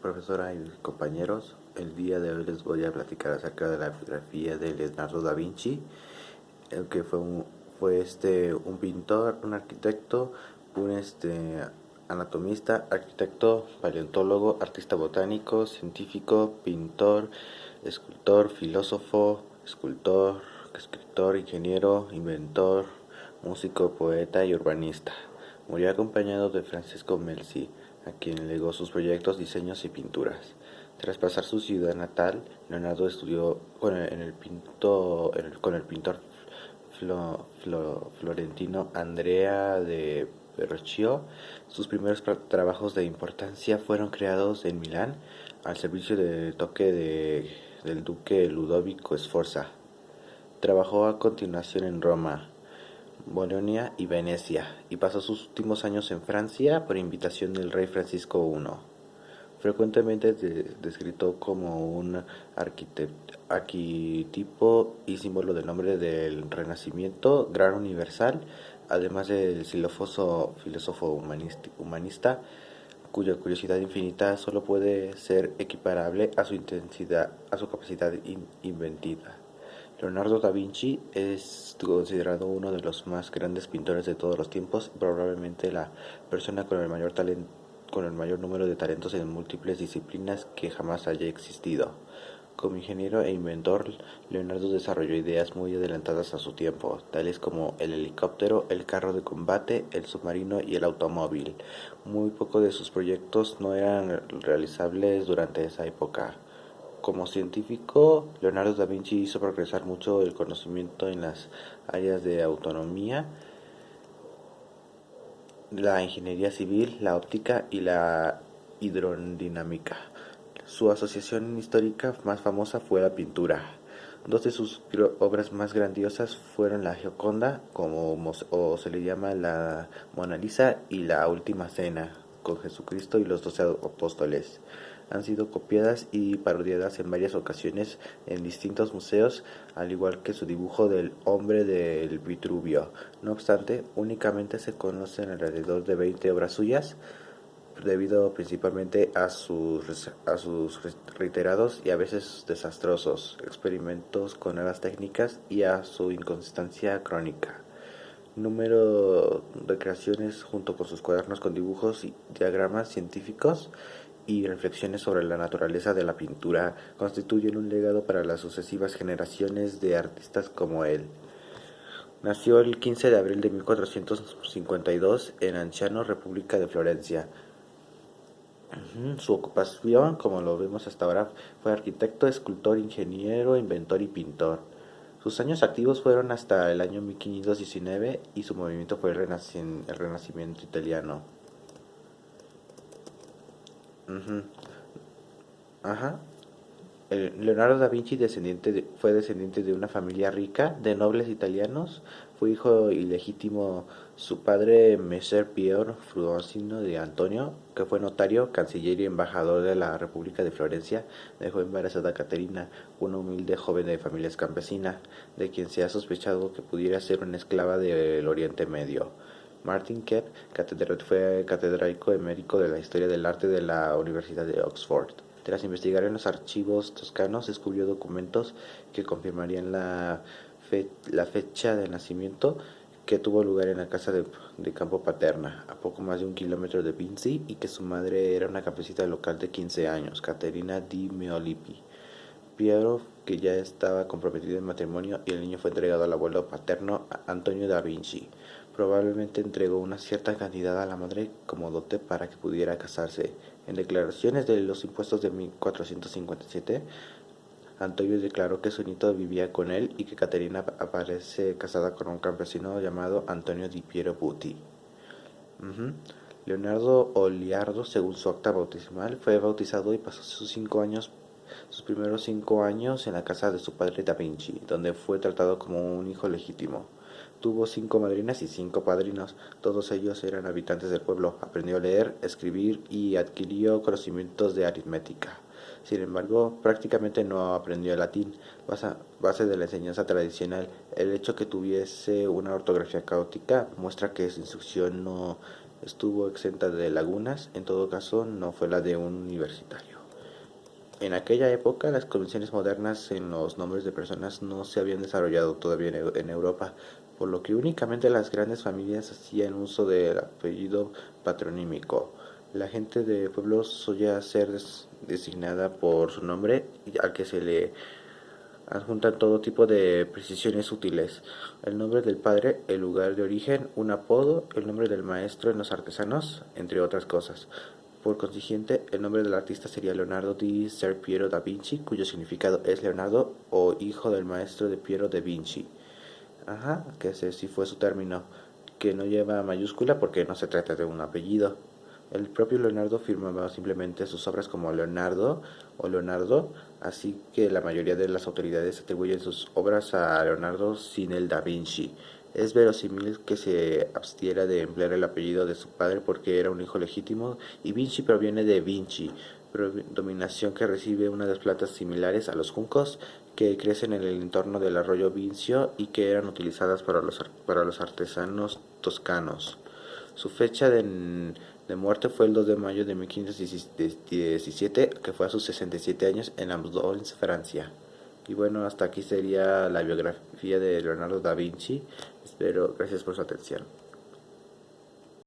Profesora y compañeros, el día de hoy les voy a platicar acerca de la biografía de Leonardo da Vinci, el que fue un pintor, un arquitecto, un anatomista, arquitecto, paleontólogo, artista botánico, científico, pintor, escultor, filósofo, escultor, escritor, ingeniero, inventor, músico, poeta y urbanista. Murió acompañado de Francesco Melzi, a quien legó sus proyectos, diseños y pinturas. Tras pasar su ciudad natal, Leonardo estudió con el pintor florentino Andrea de Verrocchio. Sus primeros trabajos de importancia fueron creados en Milán al servicio del del duque Ludovico Sforza. Trabajó a continuación en Roma, Bolonia y Venecia, y pasó sus últimos años en Francia por invitación del rey Francisco I. Frecuentemente descrito como un arquetipo y símbolo del nombre del Renacimiento, gran universal, además del filósofo humanista, cuya curiosidad infinita solo puede ser equiparable a su intensidad, a su capacidad inventiva. Leonardo da Vinci es considerado uno de los más grandes pintores de todos los tiempos y probablemente la persona con el mayor número de talentos en múltiples disciplinas que jamás haya existido. Como ingeniero e inventor, Leonardo desarrolló ideas muy adelantadas a su tiempo, tales como el helicóptero, el carro de combate, el submarino y el automóvil. Muy pocos de sus proyectos no eran realizables durante esa época. Como científico, Leonardo da Vinci hizo progresar mucho el conocimiento en las áreas de autonomía, la ingeniería civil, la óptica y la hidrodinámica. Su asociación histórica más famosa fue la pintura. Dos de sus obras más grandiosas fueron la Gioconda, o se le llama la Mona Lisa, y la Última Cena, con Jesucristo y los 12 apóstoles. Han sido copiadas y parodiadas en varias ocasiones en distintos museos, al igual que su dibujo del hombre del Vitruvio. No obstante, únicamente se conocen alrededor de 20 obras suyas, debido principalmente a sus reiterados y a veces desastrosos experimentos con nuevas técnicas y a su inconstancia crónica. Número de creaciones junto con sus cuadernos con dibujos y diagramas científicos y reflexiones sobre la naturaleza de la pintura constituyen un legado para las sucesivas generaciones de artistas como él. Nació el 15 de abril de 1452 en Anciano, República de Florencia. Su ocupación, como lo vemos hasta ahora, fue arquitecto, escultor, ingeniero, inventor y pintor. Sus años activos fueron hasta el año 1519 y su movimiento fue el Renacimiento italiano. Ujú. Ajá. Leonardo da Vinci fue descendiente de una familia rica, de nobles italianos. Fue hijo ilegítimo su padre Messer Piero Fruosino de Antonio, que fue notario, canciller y embajador de la República de Florencia. Dejó embarazada a Caterina, una humilde joven de familia campesina, de quien se ha sospechado que pudiera ser una esclava del Oriente Medio. Martin Kemp fue catedrático emérito de la historia del arte de la Universidad de Oxford. Tras investigar en los archivos toscanos, descubrió documentos que confirmarían la fecha de nacimiento, que tuvo lugar en la casa de campo paterna, a poco más de 1 kilómetro de Vinci, y que su madre era una campesina local de 15 años, Caterina di Meolipi. Piero, que ya estaba comprometido en matrimonio, y el niño fue entregado al abuelo paterno, Antonio da Vinci. Probablemente entregó una cierta cantidad a la madre como dote para que pudiera casarse. En declaraciones de los impuestos de 1457, Antonio declaró que su nieto vivía con él y que Caterina aparece casada con un campesino llamado Antonio di Piero Buti. Ujú. Leonardo Oliardo, según su acta bautismal, fue bautizado y pasó sus primeros 5 años en la casa de su padre Da Vinci, donde fue tratado como un hijo legítimo. Tuvo 5 madrinas y 5 padrinos, todos ellos eran habitantes del pueblo. Aprendió a leer, escribir y adquirió conocimientos de aritmética. Sin embargo, prácticamente no aprendió el latín, base de la enseñanza tradicional. El hecho que tuviese una ortografía caótica muestra que su instrucción no estuvo exenta de lagunas, en todo caso no fue la de un universitario. En aquella época las convenciones modernas en los nombres de personas no se habían desarrollado todavía en Europa, por lo que únicamente las grandes familias hacían uso del apellido patronímico. La gente de pueblos solía ser designada por su nombre, al que se le adjuntan todo tipo de precisiones útiles: el nombre del padre, el lugar de origen, un apodo, el nombre del maestro en los artesanos, entre otras cosas. Por consiguiente, el nombre del artista sería Leonardo di Ser Piero da Vinci, cuyo significado es Leonardo o hijo del maestro de Piero da Vinci. Ajá, que ese sí fue su término, que no lleva mayúscula porque no se trata de un apellido. El propio Leonardo firmaba simplemente sus obras como Leonardo o Leonardo, así que la mayoría de las autoridades atribuyen sus obras a Leonardo sin el da Vinci. Es verosímil que se abstiera de emplear el apellido de su padre porque era un hijo legítimo, y Vinci proviene de Vinci, dominación que recibe una de las plantas similares a los juncos que crecen en el entorno del arroyo Vincio y que eran utilizadas para los artesanos toscanos. Su fecha de muerte fue el 2 de mayo de 1517, que fue a sus 67 años en Amboise, Francia. Y bueno, hasta aquí sería la biografía de Leonardo da Vinci. Espero, gracias por su atención.